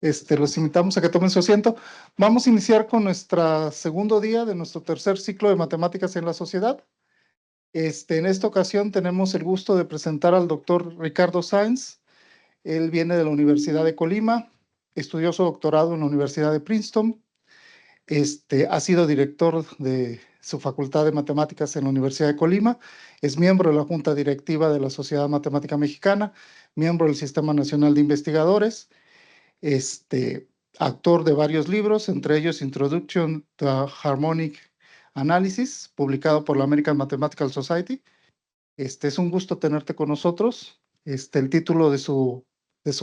Los invitamos a que tomen su asiento. Vamos a iniciar con nuestro segundo día de nuestro tercer ciclo de matemáticas en la sociedad. En esta ocasión tenemos el gusto de presentar al doctor Ricardo Sáenz. Él viene de la Universidad de Colima, estudió su doctorado en la Universidad de Princeton. Ha sido director de su Facultad de Matemáticas en la Universidad de Colima, es miembro de la Junta Directiva de la Sociedad Matemática Mexicana, miembro del Sistema Nacional de Investigadores, autor de varios libros, entre ellos Introduction to Harmonic Analysis, publicado por la American Mathematical Society. Es un gusto tenerte con nosotros. El título de su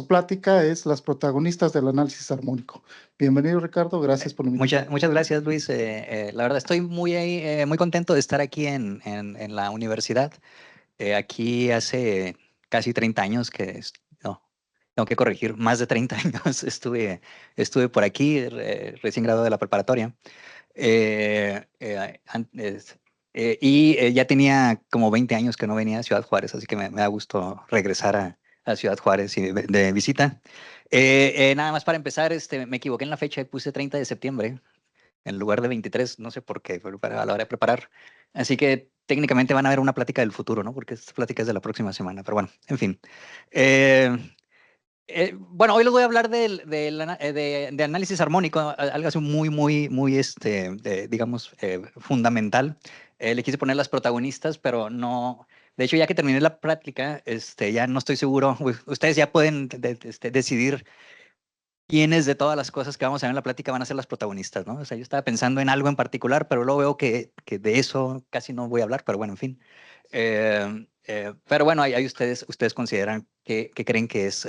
plática es Las protagonistas del análisis armónico. Bienvenido, Ricardo. Gracias por invitarme. Muchas gracias, Luis. La verdad estoy muy contento de estar aquí en la universidad. Aquí hace casi 30 años no, tengo que corregir, más de 30 años estuve por aquí, recién graduado de la preparatoria. Ya tenía como 20 años que no venía a Ciudad Juárez, así que me da gusto regresar a Ciudad Juárez y de visita. Nada más para empezar, me equivoqué en la fecha y puse 30 de septiembre en lugar de 23, no sé por qué, pero a la hora de preparar. Así que técnicamente van a ver una plática del futuro, ¿no? Porque esta plática es de la próxima semana, pero bueno, en fin. Bueno, hoy les voy a hablar de análisis armónico, algo así muy, digamos, fundamental. Le quise poner las protagonistas, pero no. De hecho, ya que terminé la práctica, ya no estoy seguro. Ustedes ya pueden decidir quiénes de todas las cosas que vamos a ver en la plática van a ser las protagonistas, ¿no? O sea, yo estaba pensando en algo en particular, pero luego veo que de eso casi no voy a hablar, pero bueno, en fin. Pero bueno, ahí ustedes consideran que creen que es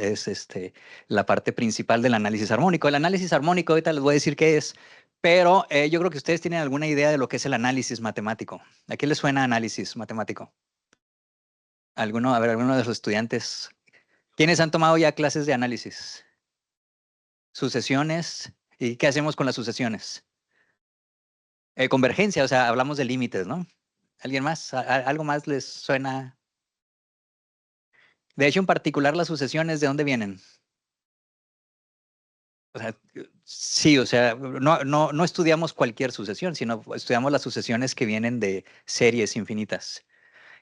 la parte principal del análisis armónico. El análisis armónico, ahorita les voy a decir qué es, pero yo creo que ustedes tienen alguna idea de lo que es el análisis matemático. ¿A qué les suena análisis matemático? A ver, alguno de los estudiantes. ¿Quiénes han tomado ya clases de análisis? Sucesiones. ¿Y qué hacemos con las sucesiones? Convergencia, o sea, hablamos de límites, ¿no? ¿Alguien más? ¿Algo más les suena? De hecho, en particular, las sucesiones, ¿de dónde vienen? O sea, sí, o sea, no estudiamos cualquier sucesión, sino estudiamos las sucesiones que vienen de series infinitas.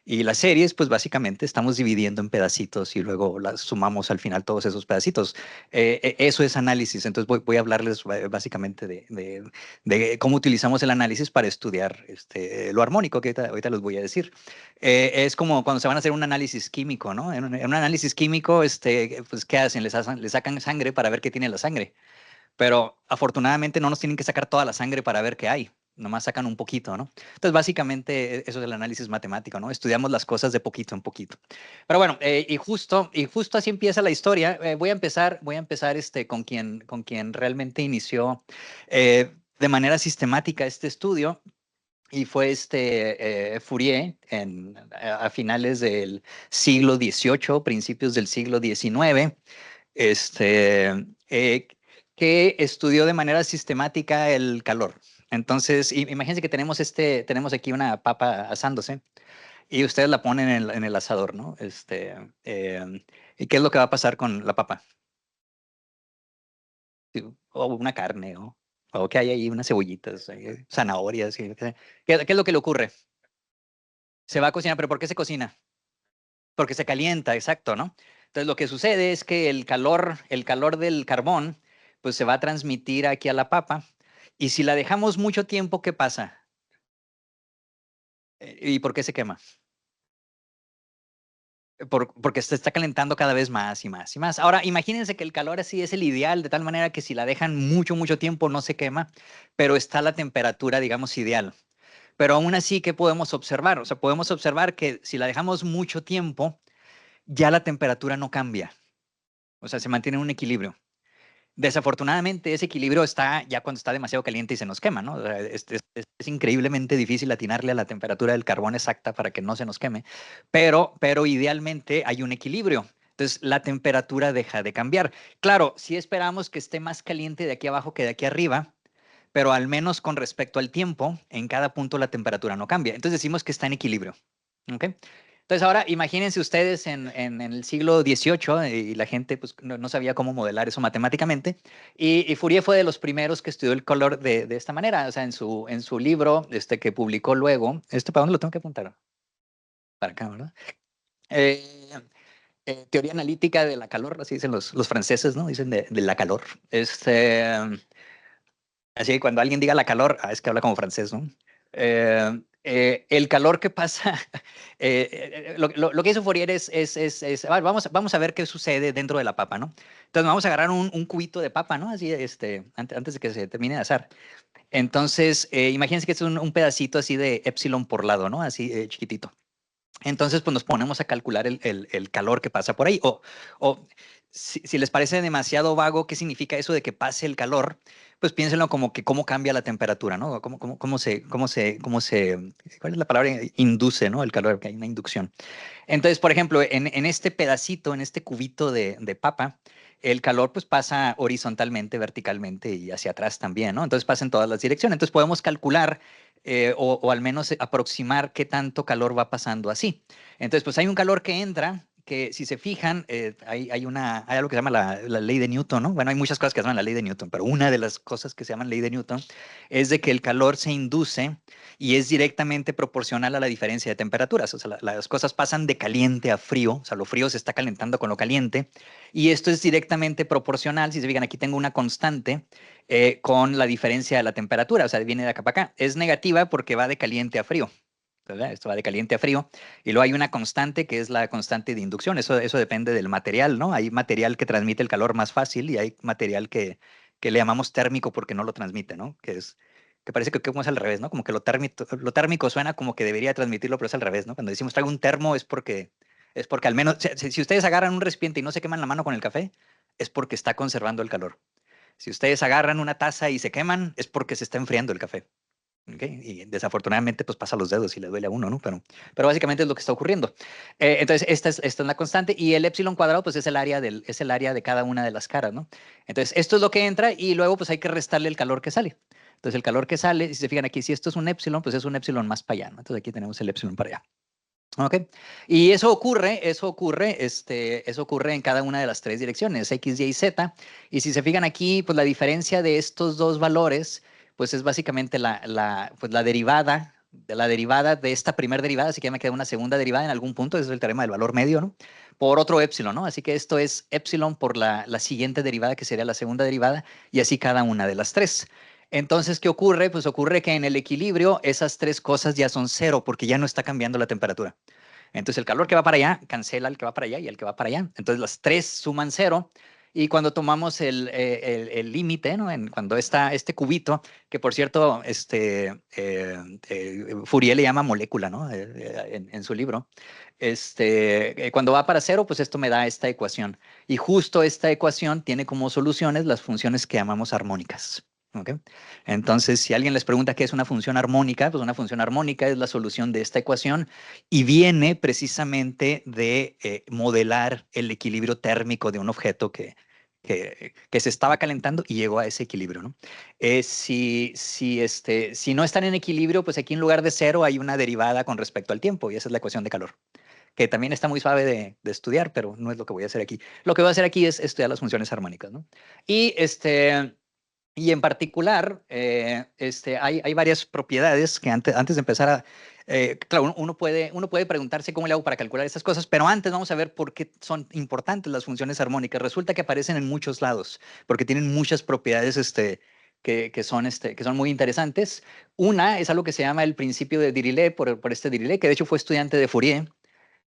Y las series, pues básicamente estamos dividiendo en pedacitos y luego las sumamos al final todos esos pedacitos. Eso es análisis. Entonces voy a hablarles básicamente de cómo utilizamos el análisis para estudiar lo armónico, que ahorita les voy a decir. Es como cuando se van a hacer un análisis químico, ¿no? En un análisis químico, pues, ¿qué hacen? Les sacan sangre para ver qué tiene la sangre. Pero afortunadamente no nos tienen que sacar toda la sangre para ver qué hay. Nomás sacan un poquito, ¿no? Entonces, básicamente, eso es el análisis matemático, ¿no? Estudiamos las cosas de poquito en poquito. Pero bueno, y justo así empieza la historia. Voy a empezar con quien realmente inició de manera sistemática este estudio. Y fue Fourier a finales del siglo XVIII, principios del siglo XIX. Que estudió de manera sistemática el calor. Entonces, imagínense que tenemos aquí una papa asándose y ustedes la ponen en el asador, ¿no? ¿Y qué es lo que va a pasar con la papa? O una carne, o que hay ahí unas cebollitas, zanahorias. ¿Qué es lo que le ocurre? Se va a cocinar, pero ¿por qué se cocina? Porque se calienta, exacto, ¿no? Entonces, lo que sucede es que el calor del carbón, pues se va a transmitir aquí a la papa. Y si la dejamos mucho tiempo, ¿qué pasa? ¿Y por qué se quema? Porque se está calentando cada vez más y más y más. Ahora, imagínense que el calor así es el ideal, de tal manera que si la dejan mucho tiempo no se quema, pero está la temperatura, digamos, ideal. Pero aún así, ¿qué podemos observar? O sea, podemos observar que si la dejamos mucho tiempo, ya la temperatura no cambia. O sea, se mantiene en un equilibrio. Desafortunadamente, ese equilibrio está ya cuando está demasiado caliente y se nos quema, ¿no? O sea, es increíblemente difícil atinarle a la temperatura del carbón exacta para que no se nos queme, pero idealmente hay un equilibrio. Entonces, la temperatura deja de cambiar. Claro, si esperamos que esté más caliente de aquí abajo que de aquí arriba, pero al menos con respecto al tiempo, en cada punto la temperatura no cambia. Entonces decimos que está en equilibrio. ¿Ok? Entonces ahora imagínense ustedes en el siglo XVIII y la gente pues, no sabía cómo modelar eso matemáticamente y Fourier fue de los primeros que estudió el color de esta manera, o sea, en su libro que publicó luego, ¿para dónde lo tengo que apuntar? Para acá, ¿verdad? Eh, teoría analítica de la calor, así dicen los franceses, ¿no? Dicen de la calor. Así que cuando alguien diga la calor, es que habla como francés, ¿no? El calor que pasa, lo que hizo Fourier vamos a ver qué sucede dentro de la papa, ¿no? Entonces vamos a agarrar un cubito de papa, ¿no? Así, antes de que se termine de asar. Entonces, imagínense que es un pedacito así de epsilon por lado, ¿no? Así chiquitito. Entonces, pues nos ponemos a calcular el calor que pasa por ahí. O si les parece demasiado vago, ¿qué significa eso de que pase el calor? Pues piénsenlo como que cómo cambia la temperatura, ¿no? ¿Cuál es la palabra? Induce, ¿no? El calor, que hay una inducción. Entonces, por ejemplo, en este pedacito, en este cubito de papa, el calor pues pasa horizontalmente, verticalmente y hacia atrás también, ¿no? Entonces pasa en todas las direcciones. Entonces podemos calcular o al menos aproximar qué tanto calor va pasando así. Entonces, pues hay un calor que entra, que si se fijan, hay algo que se llama la ley de Newton, ¿no? Bueno, hay muchas cosas que se llaman la ley de Newton, pero una de las cosas que se llaman ley de Newton es de que el calor se induce y es directamente proporcional a la diferencia de temperaturas. O sea, las cosas pasan de caliente a frío, o sea, lo frío se está calentando con lo caliente, y esto es directamente proporcional. Si se fijan, aquí tengo una constante con la diferencia de la temperatura, o sea, viene de acá para acá. Es negativa porque va de caliente a frío. ¿Verdad? Esto va de caliente a frío. Y luego hay una constante que es la constante de inducción. Eso depende del material, ¿no? Hay material que transmite el calor más fácil y hay material que le llamamos térmico porque no lo transmite, ¿no? Que parece que como es al revés, ¿no? Como que lo térmico suena como que debería transmitirlo, pero es al revés, ¿no? Cuando decimos traigo un termo es porque al menos, si ustedes agarran un recipiente y no se queman la mano con el café, es porque está conservando el calor. Si ustedes agarran una taza y se queman, es porque se está enfriando el café. ¿Okay? Y desafortunadamente pues pasa los dedos y le duele a uno, ¿no? Pero básicamente es lo que está ocurriendo. Entonces, esta es la constante y el epsilon cuadrado pues es el área de cada una de las caras, ¿no? Entonces, esto es lo que entra y luego pues hay que restarle el calor que sale. Entonces, el calor que sale, si se fijan aquí, si esto es un epsilon, pues es un epsilon más para allá, ¿no? Entonces, aquí tenemos el epsilon para allá. ¿Ok? Y eso ocurre en cada una de las tres direcciones, X, Y y Z. Y si se fijan aquí, pues la diferencia de estos dos valores, pues es básicamente pues la derivada de esta primera derivada, así que ya me queda una segunda derivada en algún punto, ese es el teorema del valor medio, ¿no? Por otro epsilon, ¿no? Así que esto es epsilon por la siguiente derivada, que sería la segunda derivada, y así cada una de las tres. Entonces, ¿qué ocurre? Pues ocurre que en el equilibrio esas tres cosas ya son cero porque ya no está cambiando la temperatura. Entonces el calor que va para allá cancela el que va para allá y el que va para allá. Entonces las tres suman cero. Y cuando tomamos el límite, ¿no? Cuando está este cubito, que por cierto, Fourier le llama molécula, ¿no? En su libro. Cuando va para cero, pues esto me da esta ecuación. Y justo esta ecuación tiene como soluciones las funciones que llamamos armónicas. ¿Okay? Entonces, si alguien les pregunta qué es una función armónica, pues una función armónica es la solución de esta ecuación y viene precisamente de modelar el equilibrio térmico de un objeto que se estaba calentando y llegó a ese equilibrio, ¿no? Si no están en equilibrio, pues aquí en lugar de cero hay una derivada con respecto al tiempo y esa es la ecuación de calor, que también está muy suave de estudiar, pero no es lo que voy a hacer aquí. Lo que voy a hacer aquí es estudiar las funciones armónicas, ¿no? Y en particular, hay varias propiedades que antes de empezar claro, uno puede preguntarse cómo le hago para calcular estas cosas, pero antes vamos a ver por qué son importantes las funciones armónicas. Resulta que aparecen en muchos lados, porque tienen muchas propiedades que son muy interesantes. Una es algo que se llama el principio de Dirichlet, por este Dirichlet, que de hecho fue estudiante de Fourier.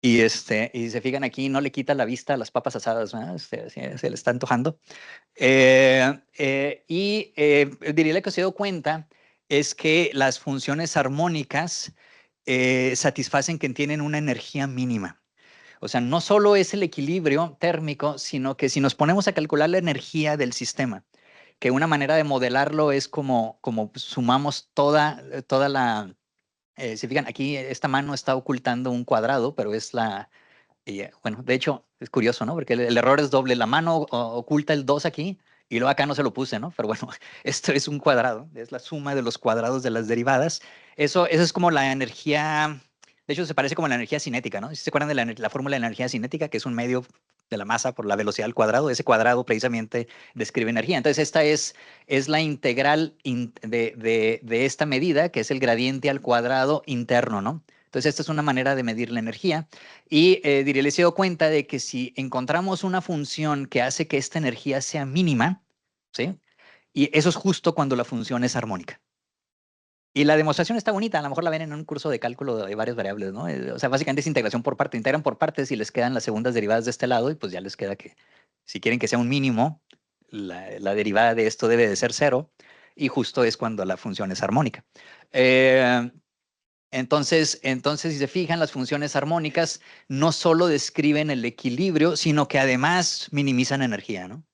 Y se fijan aquí, no le quita la vista a las papas asadas, ¿verdad? Se le está antojando. Diría lo que se dio cuenta es que las funciones armónicas satisfacen que tienen una energía mínima. O sea, no solo es el equilibrio térmico, sino que si nos ponemos a calcular la energía del sistema, que una manera de modelarlo es como sumamos toda la... si fijan, aquí esta mano está ocultando un cuadrado, pero es bueno, de hecho, es curioso, ¿no? Porque el error es doble. La mano oculta el 2 aquí y luego acá no se lo puse, ¿no? Pero bueno, esto es un cuadrado, es la suma de los cuadrados de las derivadas. Eso es como la energía De hecho, se parece como a la energía cinética, ¿no? Si se acuerdan de la fórmula de la energía cinética, que es un medio de la masa por la velocidad al cuadrado, ese cuadrado precisamente describe energía. Entonces, esta es la integral de esta medida, que es el gradiente al cuadrado interno, ¿no? Entonces, esta es una manera de medir la energía. Y les he dado cuenta de que si encontramos una función que hace que esta energía sea mínima, ¿sí? Y eso es justo cuando la función es armónica. Y la demostración está bonita, a lo mejor la ven en un curso de cálculo de varias variables, ¿no? O sea, básicamente es integración por parte, integran por partes y les quedan las segundas derivadas de este lado y pues ya les queda que si quieren que sea un mínimo, la derivada de esto debe de ser 0 y justo es cuando la función es armónica. Entonces, si se fijan, las funciones armónicas no solo describen el equilibrio, sino que además minimizan energía, ¿no?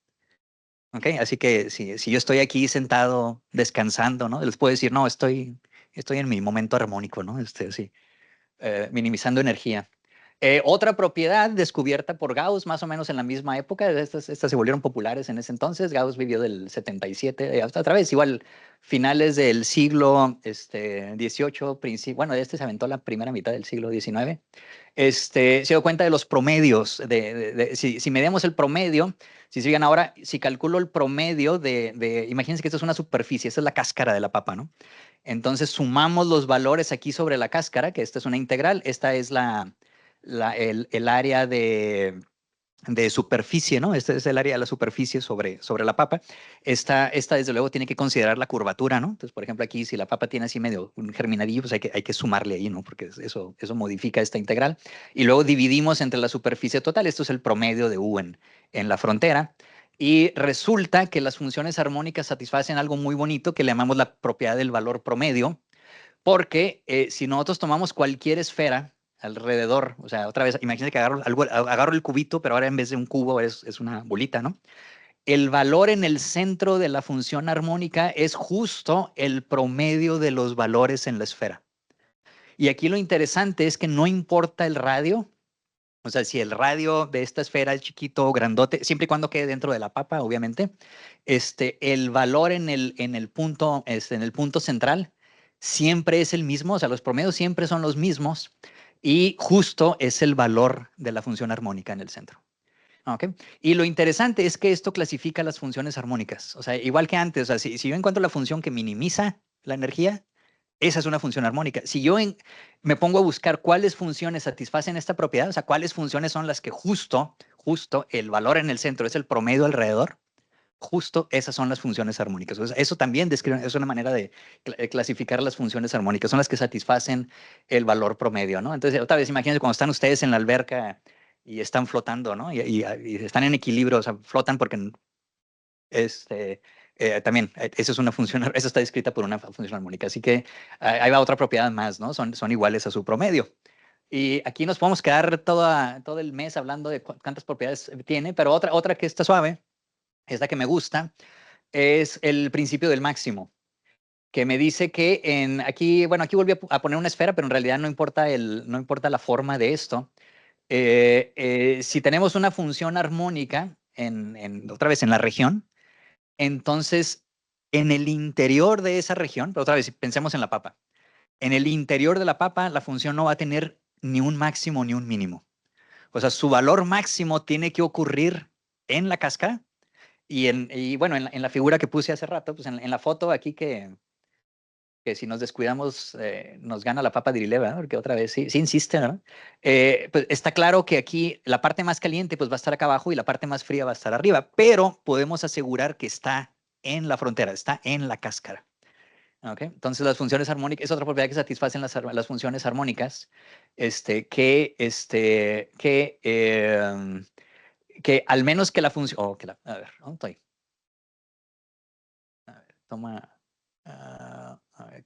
¿Ok? Así que si yo estoy aquí sentado descansando, ¿no? Les puedo decir, no, estoy en mi momento armónico, ¿no? Sí, minimizando energía. Otra propiedad descubierta por Gauss más o menos en la misma época, estas se volvieron populares en ese entonces. Gauss vivió del 77 hasta otra vez, igual finales del siglo XVIII, bueno, se aventó la primera mitad del siglo XIX. Se dio cuenta de los promedios, si medimos el promedio, si se fijan ahora, si calculo el promedio imagínense que esto es una superficie, esta es la cáscara de la papa, ¿no? Entonces sumamos los valores aquí sobre la cáscara, que esta es una integral, esta es el área de superficie, ¿no? Este es el área de la superficie sobre la papa. Esta desde luego tiene que considerar la curvatura, ¿no? Entonces, por ejemplo, aquí si la papa tiene así medio un germinadillo, pues hay que sumarle ahí, ¿no? Porque eso modifica esta integral. Y luego dividimos entre la superficie total. Esto es el promedio de U en la frontera. Y resulta que las funciones armónicas satisfacen algo muy bonito que le llamamos la propiedad del valor promedio, porque si nosotros tomamos cualquier esfera alrededor, o sea, otra vez, imagínense que agarro el cubito, pero ahora en vez de un cubo es una bolita, ¿no? El valor en el centro de la función armónica es justo el promedio de los valores en la esfera. Y aquí lo interesante es que no importa el radio, o sea, si el radio de esta esfera es chiquito o grandote, siempre y cuando quede dentro de la papa, obviamente, el valor en el punto central siempre es el mismo, o sea, los promedios siempre son los mismos y justo es el valor de la función armónica en el centro. ¿Okay? Y lo interesante es que esto clasifica las funciones armónicas. O sea, igual que antes, o sea, si yo encuentro la función que minimiza la energía, esa es una función armónica. Si yo me pongo a buscar cuáles funciones satisfacen esta propiedad, o sea, cuáles funciones son las que justo el valor en el centro es el promedio alrededor, justo esas son las funciones armónicas. O sea, eso también es una manera de clasificar las funciones armónicas. Son las que satisfacen el valor promedio, ¿no? Entonces, otra vez, imagínense cuando están ustedes en la alberca y están flotando, ¿no? Y están en equilibrio, o sea, flotan porque también, eso es una función, eso está descrita por una función armónica. Así que ahí va otra propiedad más, ¿no? Son iguales a su promedio. Y aquí nos podemos quedar todo el mes hablando de cuántas propiedades tiene, pero otra que está suave, esta que me gusta, es el principio del máximo, que me dice que aquí volví a poner una esfera, pero en realidad no importa la forma de esto. Si tenemos una función armónica, otra vez en la región, entonces en el interior de esa región, pero otra vez, pensemos en la papa, en el interior de la papa la función no va a tener ni un máximo ni un mínimo. O sea, su valor máximo tiene que ocurrir en la cáscara y bueno, en la figura que puse hace rato, pues en la foto aquí que si nos descuidamos nos gana la papa dirileva, porque otra vez sí insiste, ¿no? Pues está claro que aquí la parte más caliente pues va a estar acá abajo y la parte más fría va a estar arriba, pero podemos asegurar que está en la frontera, está en la cáscara. ¿Okay? Entonces las funciones armónicas es otra propiedad que satisfacen las funciones armónicas, que al menos que la función, a ver, ¿dónde estoy? A ver, toma, a ver.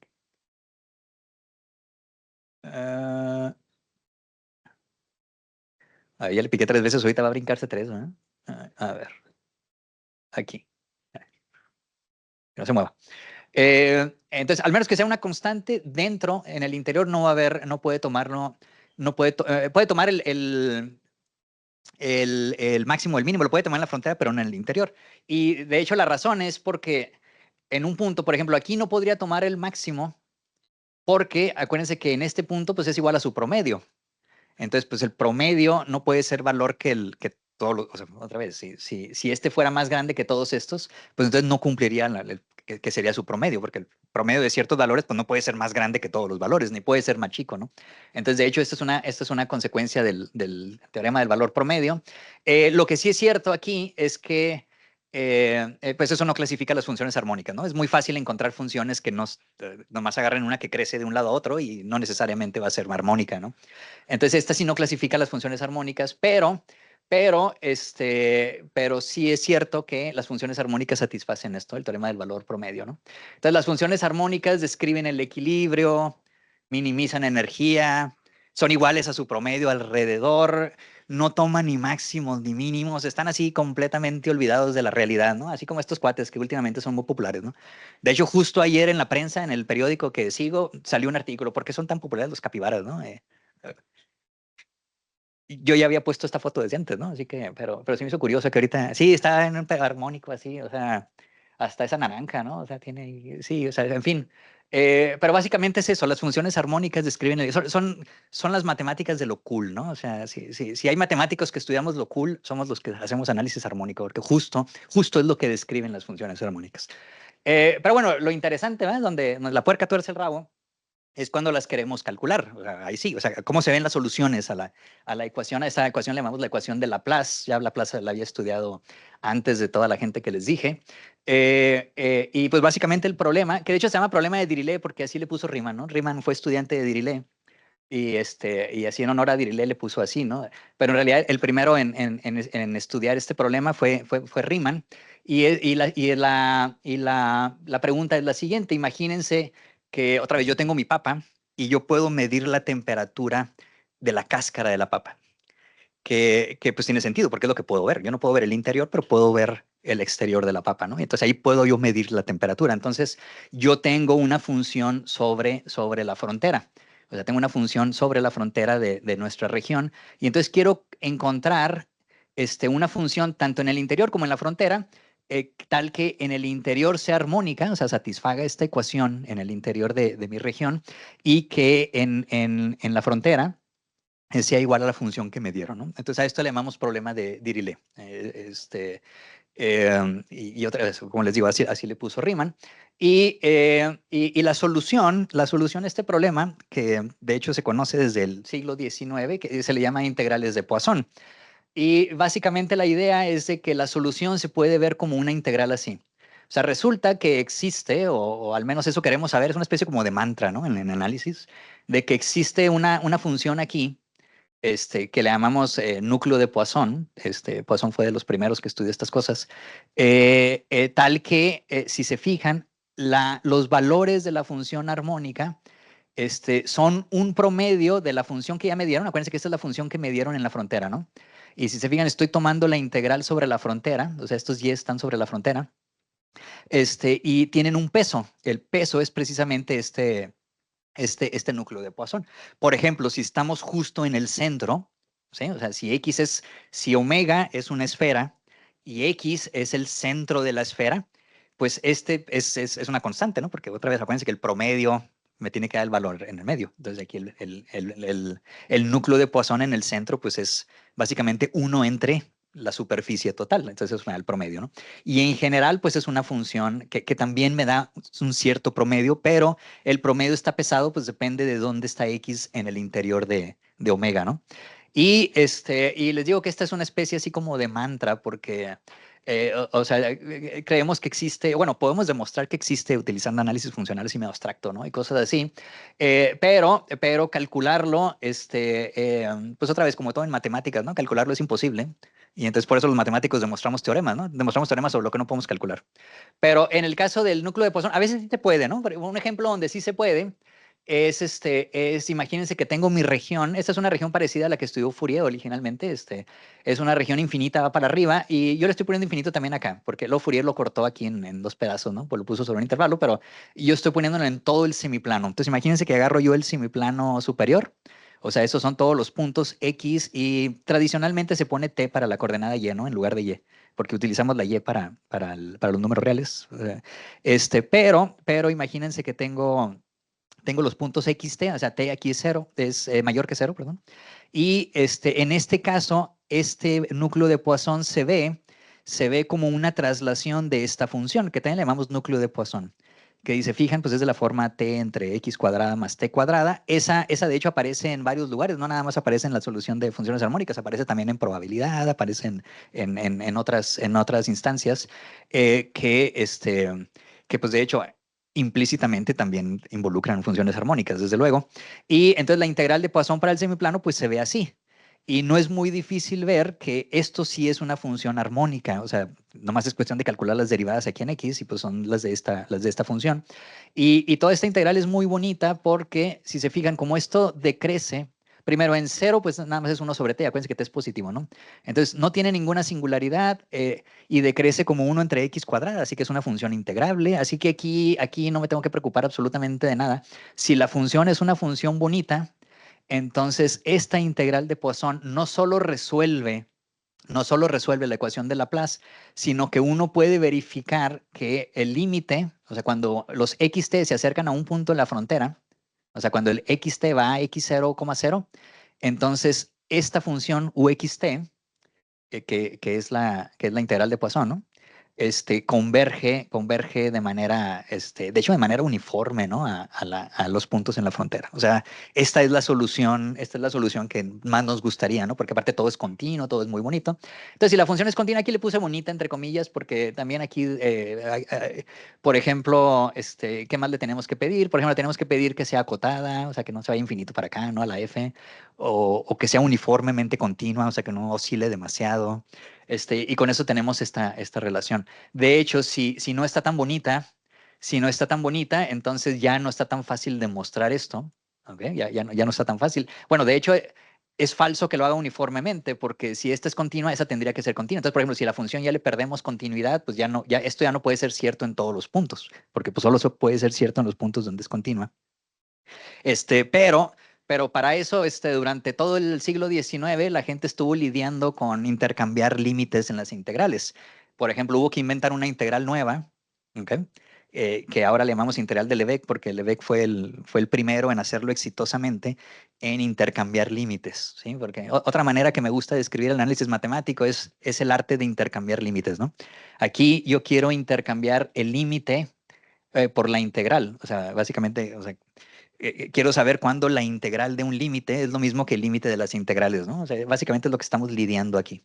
Ya le piqué 3 veces, ahorita va a brincarse 3, ¿no? A ver, aquí. Que no se mueva. Entonces, al menos que sea una constante, dentro, en el interior no va a haber, no puede tomarlo, puede tomar el máximo, el mínimo, lo puede tomar en la frontera, pero no en el interior. Y de hecho la razón es porque en un punto, por ejemplo, aquí no podría tomar el máximo porque acuérdense que en este punto pues es igual a su promedio. Entonces, pues el promedio no puede ser valor que todos los, o sea, otra vez, si este fuera más grande que todos estos, pues entonces no cumpliría que sería su promedio, porque el promedio de ciertos valores pues no puede ser más grande que todos los valores, ni puede ser más chico, ¿no? Entonces, de hecho, esta es una consecuencia del teorema del valor promedio. Lo que sí es cierto aquí es que pues eso no clasifica las funciones armónicas, ¿no? Es muy fácil encontrar funciones que nomás agarren una que crece de un lado a otro y no necesariamente va a ser armónica, ¿no? Entonces, esta sí no clasifica las funciones armónicas, pero sí es cierto que las funciones armónicas satisfacen esto, el teorema del valor promedio, ¿no? Entonces, las funciones armónicas describen el equilibrio, minimizan energía, son iguales a su promedio alrededor, no toman ni máximos ni mínimos, están así completamente olvidados de la realidad, ¿no? Así como estos cuates que últimamente son muy populares, ¿no? De hecho, justo ayer en la prensa, en el periódico que sigo, salió un artículo, ¿por qué son tan populares los capibaras, no? Yo ya había puesto esta foto desde antes, ¿no? Así que, pero sí me hizo curioso que ahorita, sí, está en un armónico así, o sea, hasta esa naranja, ¿no? O sea, tiene, sí, o sea, en fin. Pero básicamente es eso, las funciones armónicas describen, son las matemáticas de lo cool, ¿no? O sea, si hay matemáticos que estudiamos lo cool, somos los que hacemos análisis armónico, porque justo es lo que describen las funciones armónicas. Pero bueno, lo interesante, ¿verdad? Donde la puerca tuerce el rabo es cuando las queremos calcular. O sea, ahí sí, o sea, cómo se ven las soluciones a la ecuación. A esa ecuación le llamamos la ecuación de Laplace. Ya Laplace la había estudiado antes de toda la gente que les dije. Y pues básicamente el problema, que de hecho se llama problema de Dirichlet porque así le puso Riemann, ¿no? Riemann fue estudiante de Dirichlet. Y así en honor a Dirichlet le puso así, ¿no? Pero en realidad el primero en estudiar este problema fue Riemann. La pregunta es la siguiente. Imagínense que otra vez yo tengo mi papa y yo puedo medir la temperatura de la cáscara de la papa, que pues tiene sentido porque es lo que puedo ver. Yo no puedo ver el interior, pero puedo ver el exterior de la papa, ¿no? Entonces ahí puedo yo medir la temperatura. Entonces yo tengo una función sobre la frontera. O sea, tengo una función sobre la frontera de nuestra región y entonces quiero encontrar una función tanto en el interior como en la frontera, tal que en el interior sea armónica, o sea, satisfaga esta ecuación en el interior de mi región y que en la frontera sea igual a la función que me dieron, ¿no? Entonces a esto le llamamos problema de Dirichlet. Y otra vez, como les digo, así le puso Riemann. Y la solución a este problema, que de hecho se conoce desde el siglo XIX, que se le llama integrales de Poisson. Y básicamente la idea es de que la solución se puede ver como una integral así. O sea, resulta que existe, o al menos eso queremos saber, es una especie como de mantra, ¿no? En análisis, de que existe una función aquí que le llamamos núcleo de Poisson. Poisson fue de los primeros que estudió estas cosas, tal que si se fijan, los valores de la función armónica son un promedio de la función que ya me dieron. Acuérdense que esta es la función que me dieron en la frontera, ¿no? Y si se fijan, estoy tomando la integral sobre la frontera, o sea, estos y están sobre la frontera, y tienen un peso. El peso es precisamente este núcleo de Poisson. Por ejemplo, si estamos justo en el centro, ¿sí? O sea, si omega es una esfera y X es el centro de la esfera, pues es una constante, ¿no? Porque otra vez, acuérdense que el promedio me tiene que dar el valor en el medio. Entonces aquí el núcleo de Poisson en el centro, pues es básicamente uno entre la superficie total. Entonces es el promedio, ¿no? Y en general, pues es una función que también me da un cierto promedio, pero el promedio está pesado, pues depende de dónde está X en el interior de omega, ¿no? Y les digo que esta es una especie así como de mantra, porque, o sea, creemos que existe, bueno, podemos demostrar que existe utilizando análisis funcionales y medio abstracto, ¿no? Y cosas así, pero calcularlo, pues otra vez, como todo en matemáticas, ¿no? Calcularlo es imposible. Y entonces por eso los matemáticos demostramos teoremas, ¿no? Demostramos teoremas sobre lo que no podemos calcular. Pero en el caso del núcleo de Poisson, a veces sí se puede, ¿no? Pero un ejemplo donde sí se puede imagínense que tengo mi región. Esta es una región parecida a la que estudió Fourier originalmente. Es una región infinita, va para arriba, y yo le estoy poniendo infinito también acá, porque luego Fourier lo cortó aquí en dos pedazos, ¿no? Pues lo puso sobre un intervalo, pero yo estoy poniéndolo en todo el semiplano. Entonces imagínense que agarro yo el semiplano superior. O sea, esos son todos los puntos X y tradicionalmente se pone T para la coordenada Y, ¿no? En lugar de Y, porque utilizamos la Y para los números reales. Pero imagínense que tengo tengo los puntos xt, o sea, t aquí es 0, es mayor que 0, perdón. Y en este caso, este núcleo de Poisson se ve como una traslación de esta función, que también le llamamos núcleo de Poisson, que dice, fijan, pues es de la forma t entre x cuadrada más t cuadrada. Esa de hecho aparece en varios lugares, no nada más aparece en la solución de funciones armónicas, aparece también en probabilidad, aparece en otras instancias, que pues de hecho implícitamente también involucran funciones armónicas, desde luego. Y entonces la integral de Poisson para el semiplano pues se ve así. Y no es muy difícil ver que esto sí es una función armónica, o sea, nomás es cuestión de calcular las derivadas aquí en x y pues son las de esta función. Y toda esta integral es muy bonita porque si se fijan, como esto decrece, primero en 0 pues nada más es 1 sobre t, acuérdense que t es positivo, ¿no? Entonces no tiene ninguna singularidad y decrece como 1 entre x cuadrada, así que es una función integrable, así que aquí no me tengo que preocupar absolutamente de nada. Si la función es una función bonita, entonces esta integral de Poisson no solo resuelve la ecuación de Laplace, sino que uno puede verificar que el límite, o sea, cuando los xt se acercan a un punto en la frontera, o sea, cuando el xt va a x0,0, entonces esta función uxt, que es la integral de Poisson, ¿no? Converge de manera, de hecho, de manera uniforme, ¿no? A los puntos en la frontera. O sea, esta es la solución que más nos gustaría, ¿no? Porque aparte todo es continuo, todo es muy bonito. Entonces, si la función es continua, aquí le puse bonita, entre comillas, porque también aquí, por ejemplo, ¿qué más le tenemos que pedir? Por ejemplo, tenemos que pedir que sea acotada, o sea, que no se vaya infinito para acá, ¿no? A la f, o que sea uniformemente continua, o sea, que no oscile demasiado. Y con eso tenemos esta relación. De hecho, si no está tan bonita, entonces ya no está tan fácil demostrar esto. ¿Ok? Ya no está tan fácil. Bueno, de hecho, es falso que lo haga uniformemente, porque si esta es continua, esa tendría que ser continua. Entonces, por ejemplo, si a la función ya le perdemos continuidad, pues esto ya no puede ser cierto en todos los puntos, porque pues solo puede ser cierto en los puntos donde es continua. Pero para eso, durante todo el siglo XIX, la gente estuvo lidiando con intercambiar límites en las integrales. Por ejemplo, hubo que inventar una integral nueva, ¿ok? Que ahora le llamamos integral de Lebesgue, porque Lebesgue fue el primero en hacerlo exitosamente, en intercambiar límites, ¿sí? Porque otra manera que me gusta describir el análisis matemático es el arte de intercambiar límites, ¿no? Aquí yo quiero intercambiar el límite por la integral, o sea, básicamente, o sea, quiero saber cuándo la integral de un límite es lo mismo que el límite de las integrales, ¿no? O sea, básicamente es lo que estamos lidiando aquí.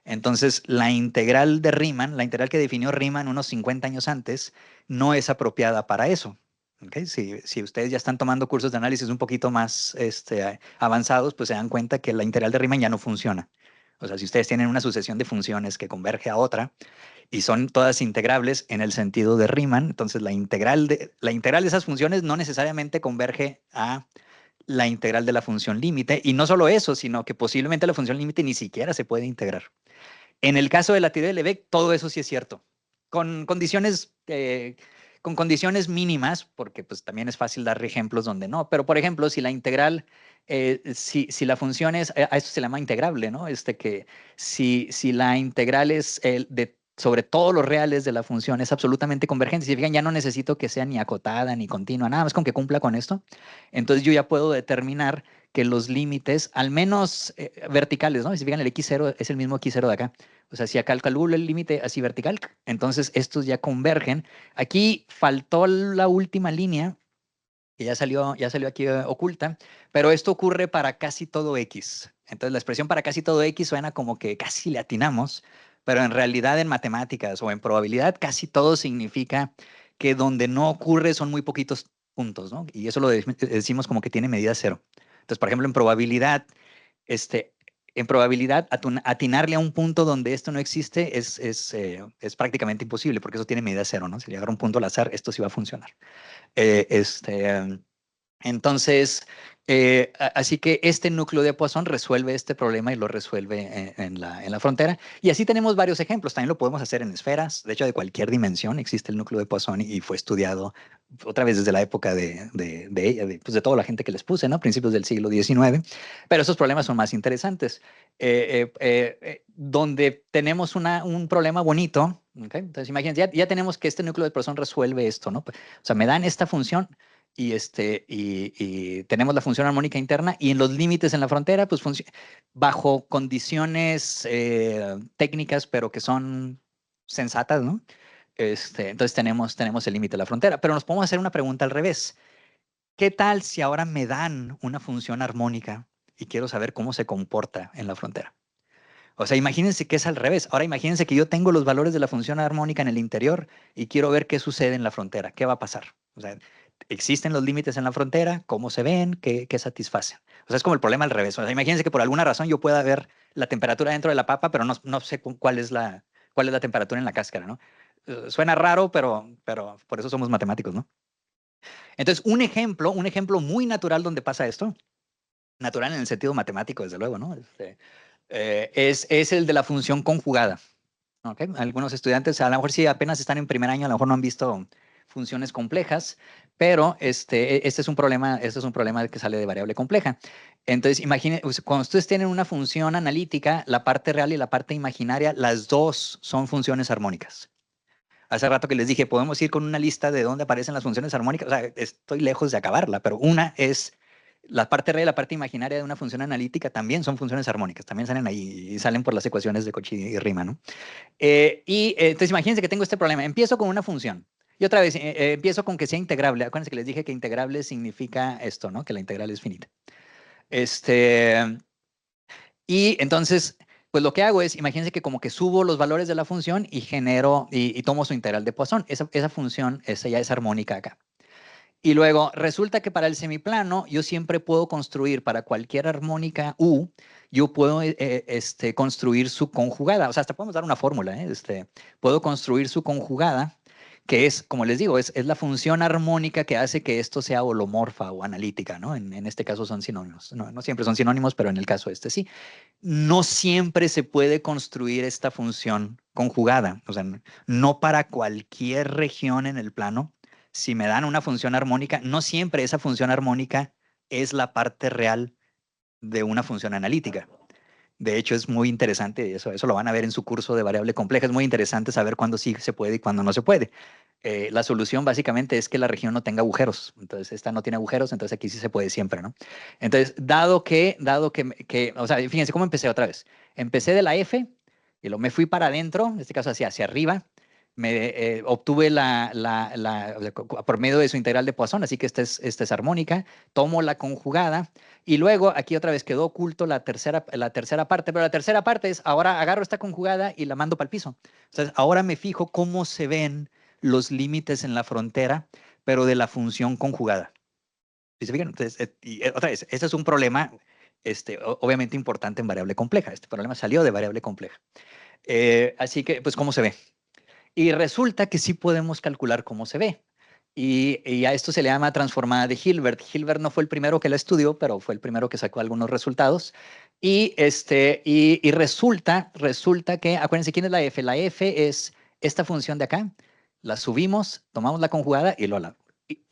Entonces, la integral de Riemann, la integral que definió Riemann unos 50 años antes, no es apropiada para eso. ¿Okay? Si ustedes ya están tomando cursos de análisis un poquito más avanzados, pues se dan cuenta que la integral de Riemann ya no funciona. O sea, si ustedes tienen una sucesión de funciones que converge a otra, y son todas integrables en el sentido de Riemann. Entonces, la integral de esas funciones no necesariamente converge a la integral de la función límite. Y no solo eso, sino que posiblemente la función límite ni siquiera se puede integrar. En el caso de la teoría de Lebesgue, todo eso sí es cierto. Con condiciones mínimas, porque pues también es fácil dar ejemplos donde no. Pero, por ejemplo, si la integral, si la función es, a esto se le llama integrable, ¿no? Que si la integral es sobre todos los reales de la función es absolutamente convergente. Si fijan, ya no necesito que sea ni acotada ni continua, nada más con que cumpla con esto. Entonces yo ya puedo determinar que los límites, al menos verticales, ¿no? Si fijan, el x0 es el mismo x0 de acá. O sea, si acá calculo el límite así vertical, entonces estos ya convergen. Aquí faltó la última línea, que ya salió aquí oculta, pero esto ocurre para casi todo x. Entonces la expresión para casi todo x suena como que casi le atinamos, pero en realidad en matemáticas o en probabilidad casi todo significa que donde no ocurre son muy poquitos puntos, ¿no? Y eso lo decimos como que tiene medida cero. Entonces, por ejemplo, este, en probabilidad atinarle a un punto donde esto no existe es prácticamente imposible, porque eso tiene medida cero, ¿no? Si llegara a un punto al azar, esto sí va a funcionar. Eh, este, em, entonces, así que este núcleo de Poisson resuelve este problema y lo resuelve en la frontera. Y así tenemos varios ejemplos. También lo podemos hacer en esferas. De hecho, de cualquier dimensión existe el núcleo de Poisson y fue estudiado otra vez desde la época pues de toda la gente que les puse, ¿no? Principios del siglo XIX. Pero esos problemas son más interesantes. Donde tenemos un problema bonito, ¿okay? Entonces, imagínense, ya tenemos que este núcleo de Poisson resuelve esto, ¿no? O sea, me dan esta función y tenemos la función armónica interna y en los límites en la frontera, pues bajo condiciones técnicas, pero que son sensatas, ¿no? Entonces tenemos el límite de la frontera, pero nos podemos hacer una pregunta al revés. ¿Qué tal si ahora me dan una función armónica y quiero saber cómo se comporta en la frontera? O sea, imagínense que es al revés. Ahora imagínense que yo tengo los valores de la función armónica en el interior y quiero ver qué sucede en la frontera. ¿Qué va a pasar? O sea, ¿existen los límites en la frontera? ¿Cómo se ven? ¿Qué satisfacen? O sea, es como el problema al revés. O sea, imagínense que por alguna razón yo pueda ver la temperatura dentro de la papa, pero no sé cuál es la temperatura en la cáscara, ¿no? Suena raro, pero por eso somos matemáticos, ¿no? Entonces, un ejemplo muy natural donde pasa esto, natural en el sentido matemático, desde luego, ¿no? Es el de la función conjugada. ¿Okay? Algunos estudiantes, a lo mejor si apenas están en primer año, a lo mejor no han visto funciones complejas, pero este es un problema que sale de variable compleja. Entonces, imaginen, cuando ustedes tienen una función analítica, la parte real y la parte imaginaria, las dos son funciones armónicas. Hace rato que les dije, podemos ir con una lista de dónde aparecen las funciones armónicas. O sea, estoy lejos de acabarla, pero una es la parte real y la parte imaginaria de una función analítica también son funciones armónicas, también salen ahí y salen por las ecuaciones de Cauchy y Riemann, ¿no? Entonces imagínense que tengo este problema. Empiezo con una función y otra vez empiezo con que sea integrable. Acuérdense que les dije que integrable significa esto, ¿no? Que la integral es finita. Y entonces, pues lo que hago es, imagínense que como que subo los valores de la función y genero y tomo su integral de Poisson. Esa función, esa ya es armónica acá. Y luego resulta que para el semiplano yo siempre puedo construir para cualquier armónica U, yo puedo construir su conjugada. O sea, hasta podemos dar una fórmula. Puedo construir su conjugada, que es, como les digo, es la función armónica que hace que esto sea holomorfa o analítica, ¿no? En este caso son sinónimos. No siempre son sinónimos, pero en el caso este sí. No siempre se puede construir esta función conjugada. O sea, no para cualquier región en el plano. Si me dan una función armónica, no siempre esa función armónica es la parte real de una función analítica. De hecho, es muy interesante, eso lo van a ver en su curso de variable compleja, es muy interesante saber cuándo sí se puede y cuándo no se puede. La solución básicamente es que la región no tenga agujeros. Entonces, esta no tiene agujeros, entonces aquí sí se puede siempre, ¿no? Entonces, o sea, fíjense cómo empecé otra vez. Empecé de la F y lo me fui para adentro, en este caso hacia arriba, obtuve por medio de su integral de Poisson, así que esta es armónica, tomo la conjugada y luego aquí otra vez quedó oculto la tercera parte, pero la tercera parte es, ahora agarro esta conjugada y la mando para el piso. Entonces, ahora me fijo cómo se ven los límites en la frontera, pero de la función conjugada. ¿Sí se fijan? Entonces, otra vez, este es un problema obviamente importante en variable compleja. Este problema salió de variable compleja. Así que, pues, ¿cómo se ve? Y resulta que sí podemos calcular cómo se ve. Y a esto se le llama transformada de Hilbert. Hilbert no fue el primero que la estudió, pero fue el primero que sacó algunos resultados. Y resulta que, acuérdense, ¿quién es la F? La F es esta función de acá. La subimos, tomamos la conjugada y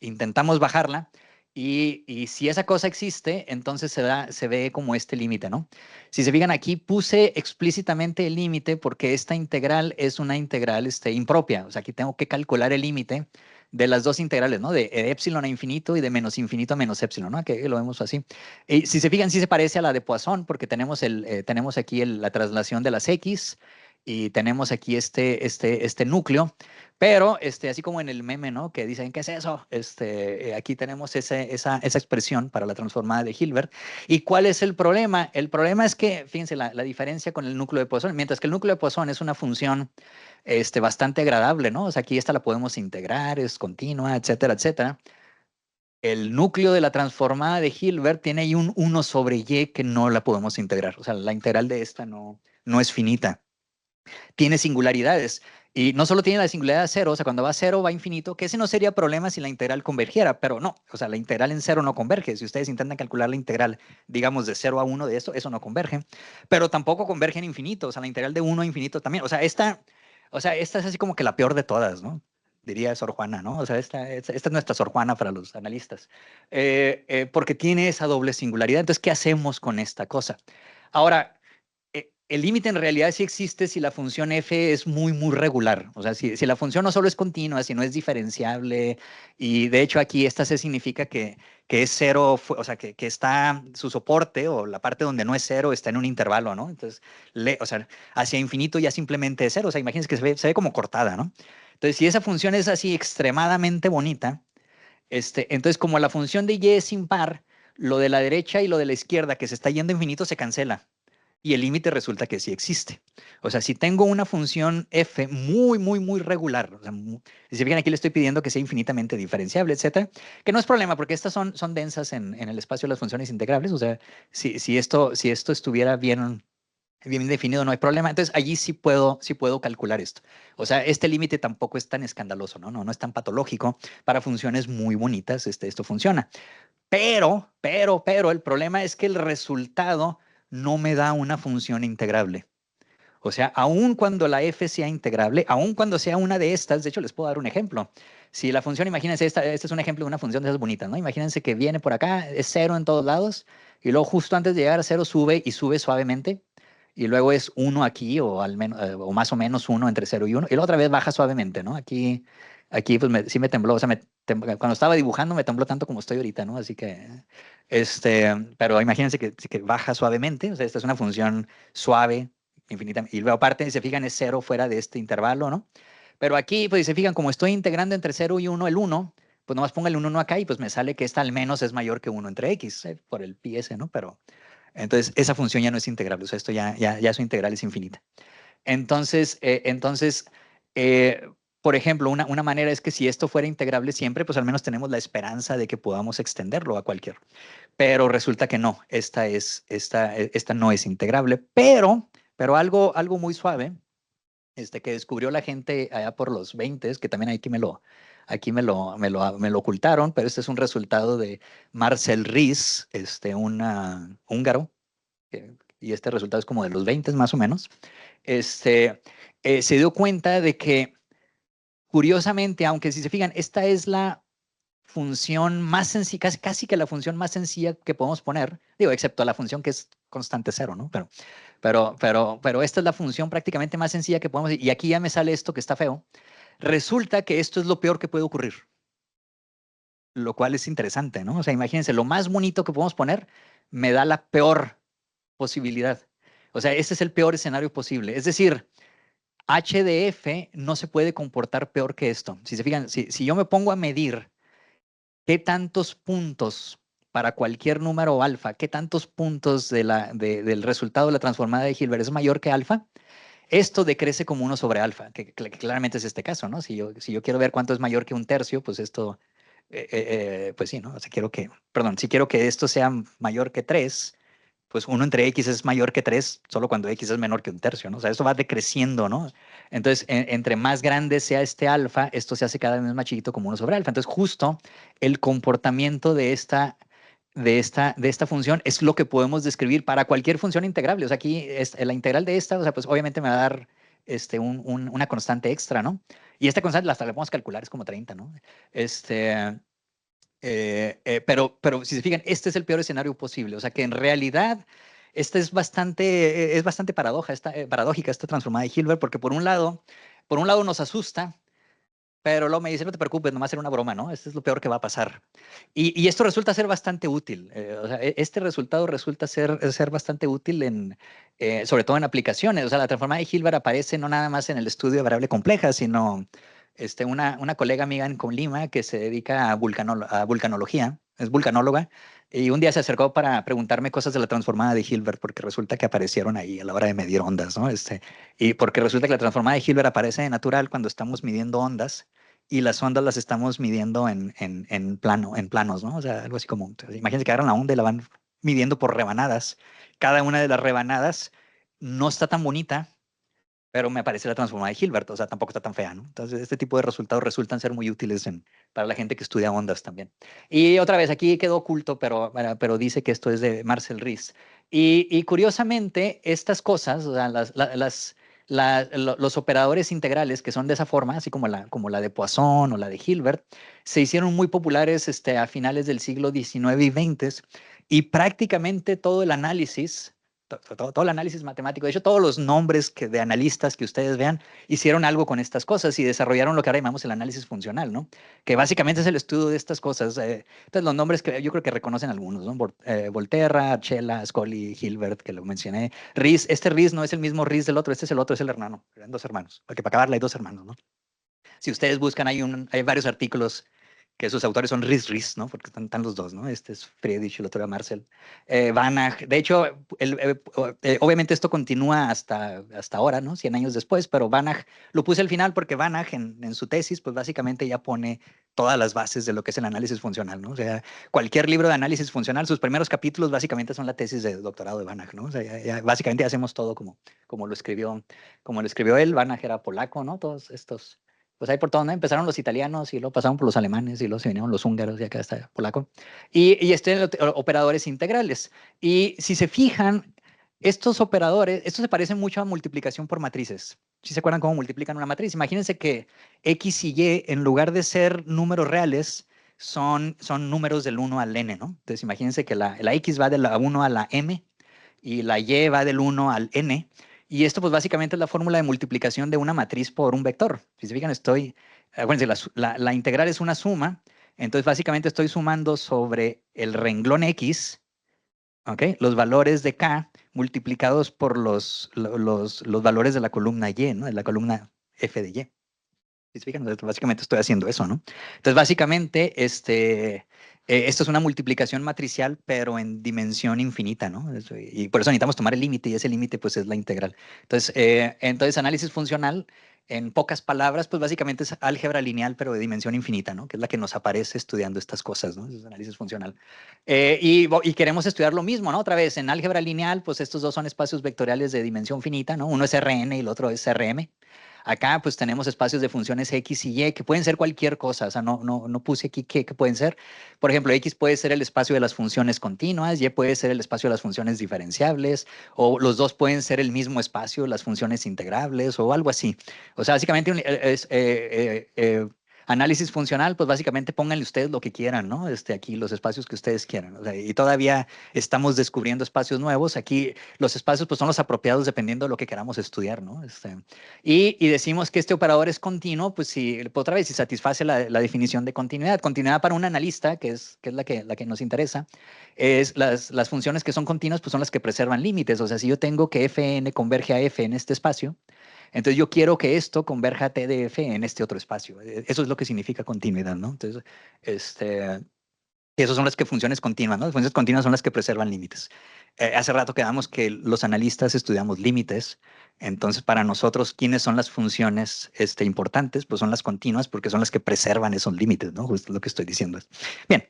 intentamos bajarla. Y si esa cosa existe, entonces se ve como este límite, ¿no? Si se fijan aquí, puse explícitamente el límite porque esta integral es una integral impropia. O sea, aquí tengo que calcular el límite de las dos integrales, ¿no? De epsilon a infinito y de menos infinito a menos epsilon, ¿no? Que lo vemos así. Y si se fijan, sí se parece a la de Poisson porque tenemos aquí la traslación de las X y tenemos aquí este núcleo. Pero así como en el meme, ¿no? Que dicen, ¿qué es eso? Aquí tenemos esa expresión para la transformada de Hilbert. ¿Y cuál es el problema? El problema es que, fíjense, la diferencia con el núcleo de Poisson, mientras que el núcleo de Poisson es una función bastante agradable, ¿no? O sea, aquí esta la podemos integrar, es continua, etcétera, etcétera. El núcleo de la transformada de Hilbert tiene ahí un 1 sobre y que no la podemos integrar. O sea, la integral de esta no es finita. Tiene singularidades. Y no solo tiene la singularidad de cero, o sea, cuando va a cero va a infinito, que ese no sería problema si la integral convergiera, pero no, o sea, la integral en cero no converge. Si ustedes intentan calcular la integral, digamos, de 0 a 1 de eso no converge, pero tampoco converge en infinito, o sea, la integral de 1 a infinito también. O sea, esta es así como que la peor de todas, ¿no? Diría Sor Juana, ¿no? O sea, esta es nuestra Sor Juana para los analistas, porque tiene esa doble singularidad. Entonces, ¿qué hacemos con esta cosa? Ahora, el límite en realidad sí existe si la función f es muy, muy regular. O sea, si la función no solo es continua, sino es diferenciable. Y de hecho aquí esta c significa que es cero, o sea, que está su soporte o la parte donde no es cero está en un intervalo, ¿no? Entonces, o sea, hacia infinito ya simplemente es cero. O sea, imagínense que se ve como cortada, ¿no? Entonces, si esa función es así extremadamente bonita, entonces como la función de y es impar, lo de la derecha y lo de la izquierda que se está yendo a infinito se cancela y el límite resulta que sí existe. O sea, si tengo una función f muy, muy, muy regular, o sea, si se fijan aquí le estoy pidiendo que sea infinitamente diferenciable, etcétera, que no es problema porque estas son densas en el espacio de las funciones integrables. O sea, si esto estuviera bien definido, no hay problema. Entonces, allí sí puedo calcular esto. O sea, este límite tampoco es tan escandaloso, ¿no? No es tan patológico. Para funciones muy bonitas, esto funciona. Pero, el problema es que el resultado no me da una función integrable. O sea, aun cuando la f sea integrable, aun cuando sea una de estas, de hecho les puedo dar un ejemplo. Si la función, imagínense, este es un ejemplo de una función de esas bonitas, ¿no? Imagínense que viene por acá, es cero en todos lados, y luego justo antes de llegar a cero sube y sube suavemente, y luego es 1 aquí, o al menos, o más o menos 1 entre 0 y 1, y la otra vez baja suavemente, ¿no? Aquí pues sí me tembló, o sea, cuando estaba dibujando me tembló tanto como estoy ahorita, ¿no? Así que, pero imagínense que baja suavemente, o sea, esta es una función suave, infinitamente. Y luego aparte, si se fijan, es 0 fuera de este intervalo, ¿no? Pero aquí, pues si se fijan, como estoy integrando entre 0 y 1, el 1, pues nomás pongo el 1 acá y pues me sale que esta al menos es mayor que 1 entre x, por el pi s, ¿no? Pero entonces esa función ya no es integrable, o sea, esto ya su integral es infinita. Entonces, eh, por ejemplo, una manera es que si esto fuera integrable siempre, pues al menos tenemos la esperanza de que podamos extenderlo a cualquier. Pero resulta que no, esta no es integrable, pero algo muy suave, que descubrió la gente allá por los 20, que también aquí me lo ocultaron, pero este es un resultado de Marcel Ries, un húngaro, y este resultado es como de los 20 más o menos. Se dio cuenta de que, curiosamente, aunque si se fijan, esta es la función más sencilla, casi que la función más sencilla que podemos poner, digo, excepto la función que es constante cero, ¿no? Pero esta es la función prácticamente más sencilla que podemos, y aquí ya me sale esto que está feo. Resulta que esto es lo peor que puede ocurrir, lo cual es interesante, ¿no? O sea, imagínense, lo más bonito que podemos poner me da la peor posibilidad. O sea, ese es el peor escenario posible. Es decir, h de f no se puede comportar peor que esto. Si se fijan, si yo me pongo a medir qué tantos puntos para cualquier número alfa, qué tantos puntos del resultado de la transformada de Hilbert es mayor que alfa, esto decrece como 1 sobre alfa, que claramente es este caso, ¿no? Si yo quiero ver cuánto es mayor que un tercio, pues esto, pues sí, ¿no? O sea, si quiero que esto sea mayor que 3, pues 1 entre x es mayor que 3 solo cuando x es menor que un tercio, ¿no? O sea, esto va decreciendo, ¿no? Entonces, entre más grande sea este alfa, esto se hace cada vez más chiquito como 1 sobre alfa. Entonces, justo el comportamiento de esta función es lo que podemos describir para cualquier función integrable. O sea, aquí la integral de esta, o sea, pues obviamente me va a dar una constante extra, ¿no? Y esta constante hasta la podemos calcular, es como 30, ¿no? Pero si se fijan, este es el peor escenario posible. O sea que en realidad esta es bastante paradójica esta transformada de Hilbert, porque por un lado nos asusta, pero luego me dice, no te preocupes, nomás era una broma, ¿no? Esto es lo peor que va a pasar. Y esto resulta ser bastante útil. O sea, este resultado resulta ser bastante útil sobre todo en aplicaciones. O sea, la transformada de Hilbert aparece no nada más en el estudio de variable compleja, sino una colega amiga en Colima que se dedica a vulcanología, es vulcanóloga, y un día se acercó para preguntarme cosas de la transformada de Hilbert, porque resulta que aparecieron ahí a la hora de medir ondas, ¿no? Y porque resulta que la transformada de Hilbert aparece natural cuando estamos midiendo ondas, y las ondas las estamos midiendo en planos, ¿no? O sea, algo así como, imagínense que agarran la onda y la van midiendo por rebanadas. Cada una de las rebanadas no está tan bonita, pero me parece la transformada de Hilbert, o sea, tampoco está tan fea, ¿no? Entonces, este tipo de resultados resultan ser muy útiles para la gente que estudia ondas también. Y otra vez, aquí quedó oculto, pero dice que esto es de Marcel Ries. Y curiosamente, estas cosas, o sea, los operadores integrales que son de esa forma, así como la de Poisson o la de Hilbert, se hicieron muy populares a finales del siglo XIX y XX, y prácticamente todo el análisis todo el análisis matemático, de hecho, todos los nombres de analistas que ustedes vean hicieron algo con estas cosas y desarrollaron lo que ahora llamamos el análisis funcional, ¿no? Que básicamente es el estudio de estas cosas. Entonces, los nombres que yo creo que reconocen algunos, ¿no? Volterra, Archela, Scully, Hilbert, que lo mencioné. Riis, Riis no es el mismo Riis del otro, este es el otro, es el hermano. Eran dos hermanos, porque para acabarla hay dos hermanos, ¿no? Si ustedes buscan, hay varios artículos que sus autores son Riis, ¿no? Porque están los dos, ¿no? Este es Friedrich y el otro era Marcel. Banach, de hecho, obviamente esto continúa hasta ahora, ¿no? 100 años después, pero Banach lo puse al final porque Banach en su tesis, pues básicamente ya pone todas las bases de lo que es el análisis funcional, ¿no? O sea, cualquier libro de análisis funcional, sus primeros capítulos básicamente son la tesis de doctorado de Banach, ¿no? O sea, básicamente hacemos todo como lo escribió él. Banach era polaco, ¿no? Todos estos pues ahí por todo, ¿no? Empezaron los italianos y luego pasaron por los alemanes y luego se vinieron los húngaros y acá está polaco. Y operadores integrales. Y si se fijan, estos operadores, estos se parecen mucho a multiplicación por matrices. ¿Sí se acuerdan cómo multiplican una matriz? Imagínense que X y Y, en lugar de ser números reales, son números del 1 al n, ¿no? Entonces imagínense que la X va de la 1 a la m y la Y va del 1 al n. Y esto pues básicamente es la fórmula de multiplicación de una matriz por un vector. Si se fijan, acuérdense, la integral es una suma, entonces básicamente estoy sumando sobre el renglón X, ¿ok? Los valores de K multiplicados por los valores de la columna Y, ¿no? De la columna F de Y. Si se fijan, básicamente estoy haciendo eso, ¿no? Entonces básicamente esto es una multiplicación matricial, pero en dimensión infinita, ¿no? Y por eso necesitamos tomar el límite, y ese límite pues es la integral. Entonces análisis funcional, en pocas palabras, pues básicamente es álgebra lineal, pero de dimensión infinita, ¿no? Que es la que nos aparece estudiando estas cosas, ¿no? Es análisis funcional. Y queremos estudiar lo mismo, ¿no? Otra vez, en álgebra lineal, pues estos dos son espacios vectoriales de dimensión finita, ¿no? Uno es Rn y el otro es Rm. Acá pues tenemos espacios de funciones X y Y que pueden ser cualquier cosa, o sea, no puse aquí qué pueden ser. Por ejemplo, X puede ser el espacio de las funciones continuas, Y puede ser el espacio de las funciones diferenciables, o los dos pueden ser el mismo espacio, las funciones integrables, o algo así. O sea, básicamente análisis funcional, pues básicamente pónganle ustedes lo que quieran, ¿no? Aquí los espacios que ustedes quieran. O sea, y todavía estamos descubriendo espacios nuevos. Aquí los espacios pues son los apropiados dependiendo de lo que queramos estudiar, ¿no? Y decimos que este operador es continuo, pues si otra vez si satisface la definición de continuidad. Continuidad para un analista, que es la que nos interesa, es las funciones que son continuas, pues son las que preservan límites. O sea, si yo tengo que Fn converge a F en este espacio, entonces yo quiero que esto converja a T de F en este otro espacio. Eso es lo que significa continuidad, ¿no? Entonces, esas son las que funciones continuas, ¿no? Las funciones continuas son las que preservan límites. Hace rato quedamos que los analistas estudiamos límites, entonces para nosotros, ¿quiénes son las funciones importantes? Pues son las continuas porque son las que preservan esos límites, ¿no? Justo lo que estoy diciendo. Bien.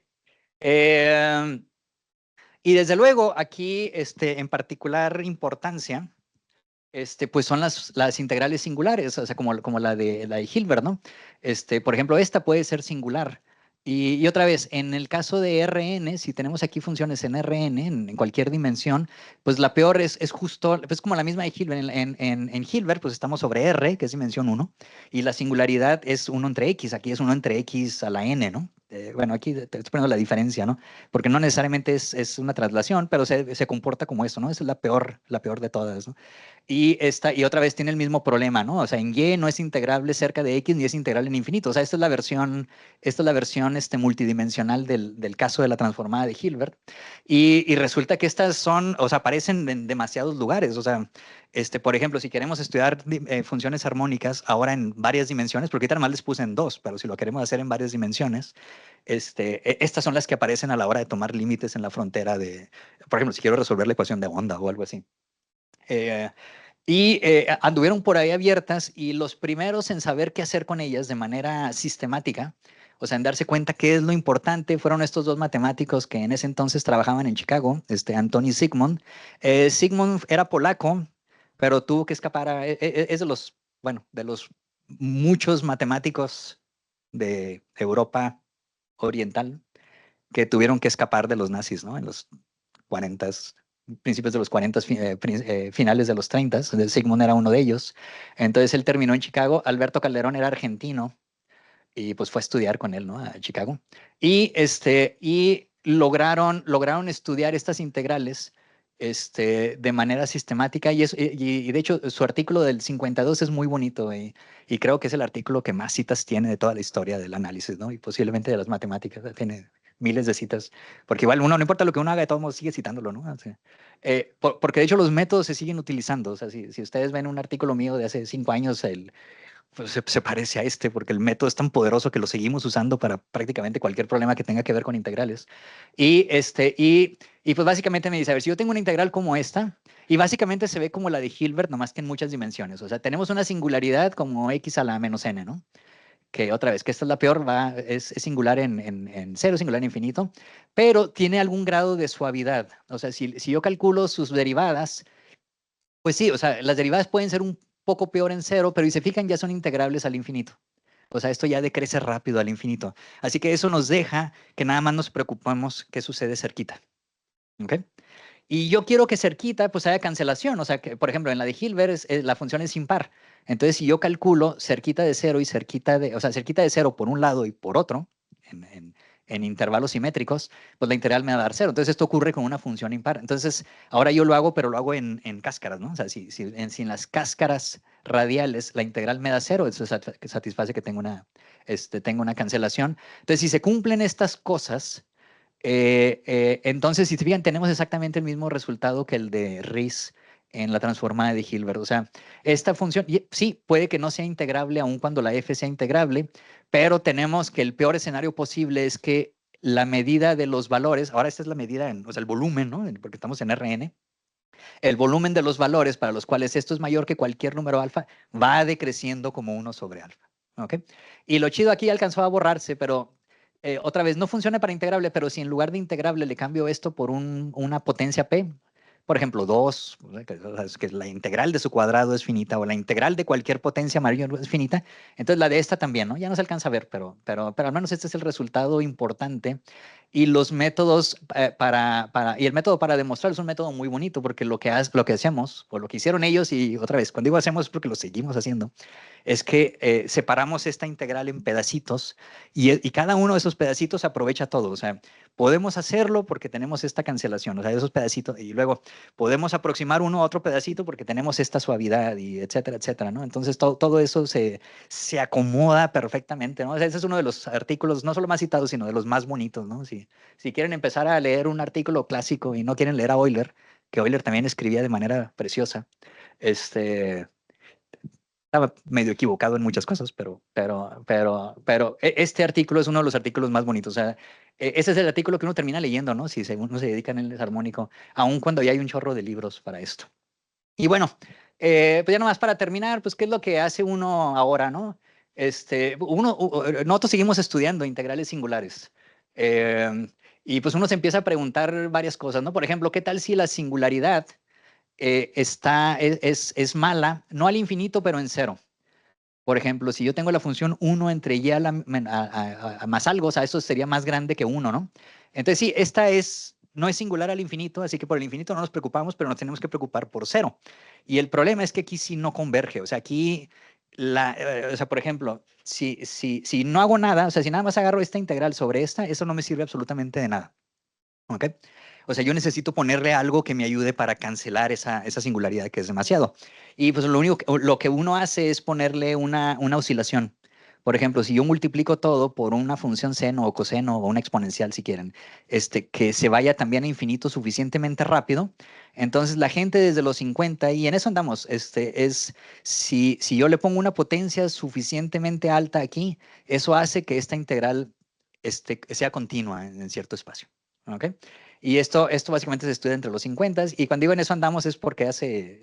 Y desde luego, aquí en particular importancia, pues son las integrales singulares, o sea, como la de Hilbert, ¿no? Por ejemplo, esta puede ser singular. Y otra vez, en el caso de Rn, si tenemos aquí funciones en Rn, en cualquier dimensión, pues la peor es justo, pues como la misma de Hilbert. En Hilbert, pues estamos sobre R, que es dimensión 1, y la singularidad es 1 entre X, aquí es 1 entre X a la N, ¿no? Bueno, aquí te estoy poniendo la diferencia, ¿no? Porque no necesariamente es una traslación, pero se comporta como esto, ¿no? Esa es la peor de todas, ¿no? Y otra vez tiene el mismo problema, ¿no? O sea, en Y no es integrable cerca de X ni es integrable en infinito. O sea, esta es la versión multidimensional del caso de la transformada de Hilbert. Y resulta que estas o sea, aparecen en demasiados lugares. O sea, por ejemplo, si queremos estudiar funciones armónicas ahora en varias dimensiones, porque ahorita más les puse en dos, pero si lo queremos hacer en varias dimensiones, estas son las que aparecen a la hora de tomar límites en la frontera por ejemplo, si quiero resolver la ecuación de onda o algo así. Anduvieron por ahí abiertas y los primeros en saber qué hacer con ellas de manera sistemática, o sea, en darse cuenta qué es lo importante, fueron estos dos matemáticos que en ese entonces trabajaban en Chicago, Antoni y Zygmunt. Zygmunt era polaco, pero tuvo que escapar, es de los muchos matemáticos de Europa Oriental que tuvieron que escapar de los nazis, ¿no? En los 40, principios de los 40, finales de los 30. Sigmund era uno de ellos. Entonces él terminó en Chicago. Alberto Calderón era argentino y pues fue a estudiar con él, ¿no? A Chicago. Y lograron estudiar estas integrales de manera sistemática y de hecho su artículo del 52 es muy bonito y creo que es el artículo que más citas tiene de toda la historia del análisis, ¿no? Y posiblemente de las matemáticas, tiene miles de citas, porque igual uno, no importa lo que uno haga, de todos modos sigue citándolo, ¿no? O sea, porque de hecho los métodos se siguen utilizando, o sea, si ustedes ven un artículo mío de hace 5 años, pues se parece a porque el método es tan poderoso que lo seguimos usando para prácticamente cualquier problema que tenga que ver con integrales. Y pues básicamente me dice, a ver, si yo tengo una integral como esta, y básicamente se ve como la de Hilbert, nomás que en muchas dimensiones. O sea, tenemos una singularidad como x a la menos n, ¿no? Que otra vez, que esta es la peor, es singular en cero, singular en infinito, pero tiene algún grado de suavidad. O sea, si yo calculo sus derivadas, pues sí, o sea, las derivadas pueden ser un poco peor en cero, pero si se fijan ya son integrables al infinito. O sea, esto ya decrece rápido al infinito. Así que eso nos deja que nada más nos preocupemos qué sucede cerquita. ¿Ok? Y yo quiero que cerquita pues haya cancelación. O sea, que por ejemplo en la de Hilbert la función es impar. Entonces si yo calculo cerquita de cero y cerquita de, o sea, cerquita de cero por un lado y por otro, en, en- en intervalos simétricos, pues la integral me va a dar cero. Entonces esto ocurre con una función impar. Entonces ahora yo lo hago, pero lo hago en cáscaras, ¿no? O sea, si en las cáscaras radiales la integral me da cero, eso satisface que tengo una cancelación. Entonces si se cumplen estas cosas, entonces, si se fijan, tenemos exactamente el mismo resultado que el de Riesz en la transformada de Hilbert. O sea, esta función, sí, puede que no sea integrable aun cuando la f sea integrable, pero tenemos que el peor escenario posible es que la medida de los valores, ahora esta es la medida, o sea, el volumen, ¿no? Porque estamos en Rn, el volumen de los valores para los cuales esto es mayor que cualquier número alfa va decreciendo como 1 sobre alfa. ¿Ok? Y lo chido aquí alcanzó a borrarse, pero otra vez no funciona para integrable, pero si en lugar de integrable le cambio esto por una potencia p, por ejemplo 2, o sea, es que la integral de su cuadrado es finita o la integral de cualquier potencia mayor es finita, entonces la de esta también, ¿no? Ya no se alcanza a ver, pero al menos este es el resultado importante. Y los métodos y el método para demostrar es un método muy bonito porque lo que hacemos, o lo que hicieron ellos, y otra vez, cuando digo hacemos es porque lo seguimos haciendo, es que separamos esta integral en pedacitos y cada uno de esos pedacitos aprovecha todo. O sea, podemos hacerlo porque tenemos esta cancelación, o sea, esos pedacitos, y luego podemos aproximar uno a otro pedacito porque tenemos esta suavidad y etcétera, etcétera, ¿no? Entonces todo eso se acomoda perfectamente, ¿no? O sea, ese es uno de los artículos, no solo más citados, sino de los más bonitos, ¿no? Si quieren empezar a leer un artículo clásico y no quieren leer a Euler, que Euler también escribía de manera preciosa, este, estaba medio equivocado en muchas cosas, pero este artículo es uno de los artículos más bonitos. O sea, ese es el artículo que uno termina leyendo, ¿no? Si uno se dedica en el desarmónico, aun cuando ya hay un chorro de libros para esto. Y bueno, pues ya nomás para terminar, pues, ¿qué es lo que hace uno ahora, no? Nosotros seguimos estudiando integrales singulares. Eh, y pues uno se empieza a preguntar varias cosas, ¿no? Por ejemplo, ¿qué tal si la singularidad es mala, no al infinito, pero en cero? Por ejemplo, si yo tengo la función 1 entre y a más algo, o sea, eso sería más grande que 1, ¿no? Entonces, sí, no es singular al infinito, así que por el infinito no nos preocupamos, pero nos tenemos que preocupar por cero. Y el problema es que aquí sí no converge, o sea, aquí, o sea, por ejemplo, si no hago nada, o sea, si nada más agarro esta integral sobre esta, eso no me sirve absolutamente de nada. ¿Ok? O sea, yo necesito ponerle algo que me ayude para cancelar esa singularidad que es demasiado. Y pues lo que uno hace es ponerle una oscilación. Por ejemplo, si yo multiplico todo por una función seno o coseno o una exponencial, si quieren, que se vaya también a infinito suficientemente rápido, entonces la gente desde los 50, y en eso andamos, si yo le pongo una potencia suficientemente alta aquí, eso hace que esta integral sea continua en cierto espacio. ¿Ok? Y esto básicamente se estudia entre los 50 y cuando digo en eso andamos es porque hace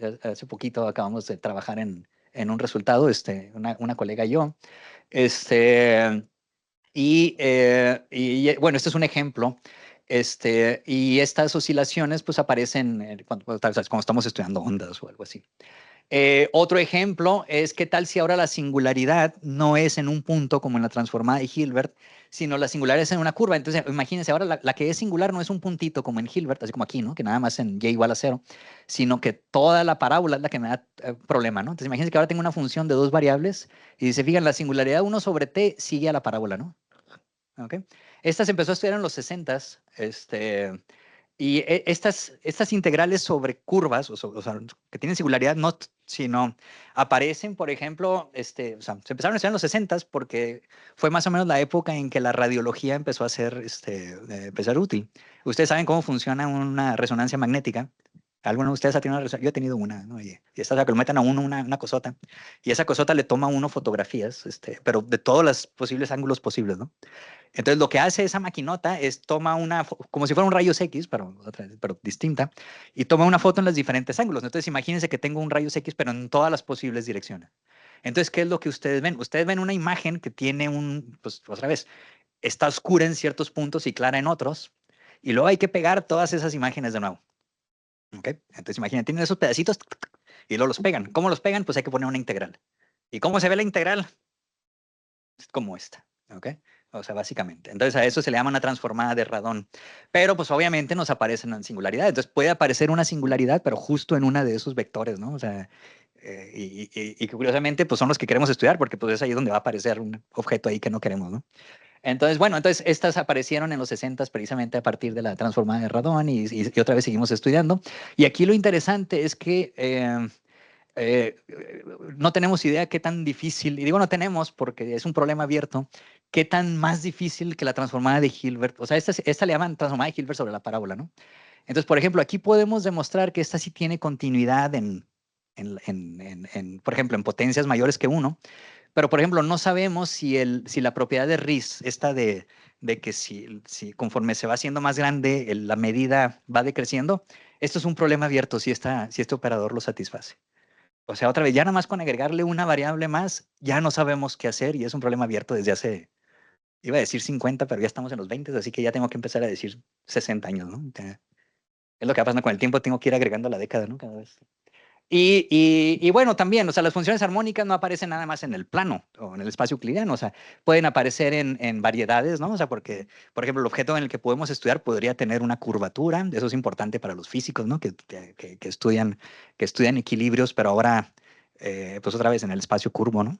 poquito acabamos de trabajar en un resultado, una colega y yo. Este, bueno, este es un ejemplo. Y estas oscilaciones pues aparecen cuando estamos estudiando ondas o algo así. Otro ejemplo es qué tal si ahora la singularidad no es en un punto como en la transformada de Hilbert, sino la singularidad es en una curva. Entonces, imagínense, ahora la que es singular no es un puntito como en Hilbert, así como aquí, ¿no? Que nada más en y igual a cero, sino que toda la parábola es la que me da problema, ¿no? Entonces, imagínense que ahora tengo una función de dos variables y se fijan, la singularidad 1 sobre t sigue a la parábola, ¿no? ¿Ok? Esta se empezó a estudiar en los 60s, Y estas integrales sobre curvas, o sea, que tienen singularidad, no, sino aparecen, por ejemplo, o sea, se empezaron a estudiar en los 60 porque fue más o menos la época en que la radiología empezó a ser, empezar útil. Ustedes saben cómo funciona una resonancia magnética. ¿Alguno de ustedes ha tenido una resonancia? Yo he tenido una, ¿no? Y esta es la que lo meten a uno una cosota, y esa cosota le toma a uno fotografías, pero de todos los posibles ángulos posibles, ¿no? Entonces, lo que hace esa maquinota es toma como si fuera un rayos X, pero distinta, y toma una foto en los diferentes ángulos. Entonces, imagínense que tengo un rayos X, pero en todas las posibles direcciones. Entonces, ¿qué es lo que ustedes ven? Ustedes ven una imagen que tiene pues otra vez, está oscura en ciertos puntos y clara en otros, y luego hay que pegar todas esas imágenes de nuevo. ¿Ok? Entonces, imagínense, tienen esos pedacitos y luego los pegan. ¿Cómo los pegan? Pues hay que poner una integral. ¿Y cómo se ve la integral? Es como esta. ¿Ok? O sea, básicamente. Entonces a eso se le llama una transformada de radón. Pero pues obviamente nos aparecen en singularidad. Entonces puede aparecer una singularidad, pero justo en una de esos vectores, ¿no? O sea, y curiosamente pues son los que queremos estudiar porque pues es ahí donde va a aparecer un objeto ahí que no queremos, ¿no? Entonces, bueno, entonces estas aparecieron en los 60 precisamente a partir de la transformada de radón y otra vez seguimos estudiando. Y aquí lo interesante es que no tenemos idea qué tan difícil, y digo no tenemos porque es un problema abierto, qué tan más difícil que la transformada de Hilbert. O sea, esta le llaman transformada de Hilbert sobre la parábola, ¿no? Entonces, por ejemplo, aquí podemos demostrar que esta sí tiene continuidad por ejemplo, en potencias mayores que 1, pero, por ejemplo, no sabemos si la propiedad de Riesz, esta de que si conforme se va haciendo más grande, la medida va decreciendo, esto es un problema abierto si este operador lo satisface. O sea, otra vez, ya nada más con agregarle una variable más, ya no sabemos qué hacer y es un problema abierto desde hace, iba a decir 50, pero ya estamos en los 20, así que ya tengo que empezar a decir 60 años, ¿no? Es lo que va pasando con el tiempo, tengo que ir agregando la década, ¿no? Cada vez. Y bueno, también, o sea, las funciones armónicas no aparecen nada más en el plano o en el espacio euclidiano, o sea, pueden aparecer en variedades, ¿no? O sea, porque, por ejemplo, el objeto en el que podemos estudiar podría tener una curvatura, eso es importante para los físicos, ¿no? Que estudian equilibrios, pero ahora, pues otra vez en el espacio curvo, ¿no?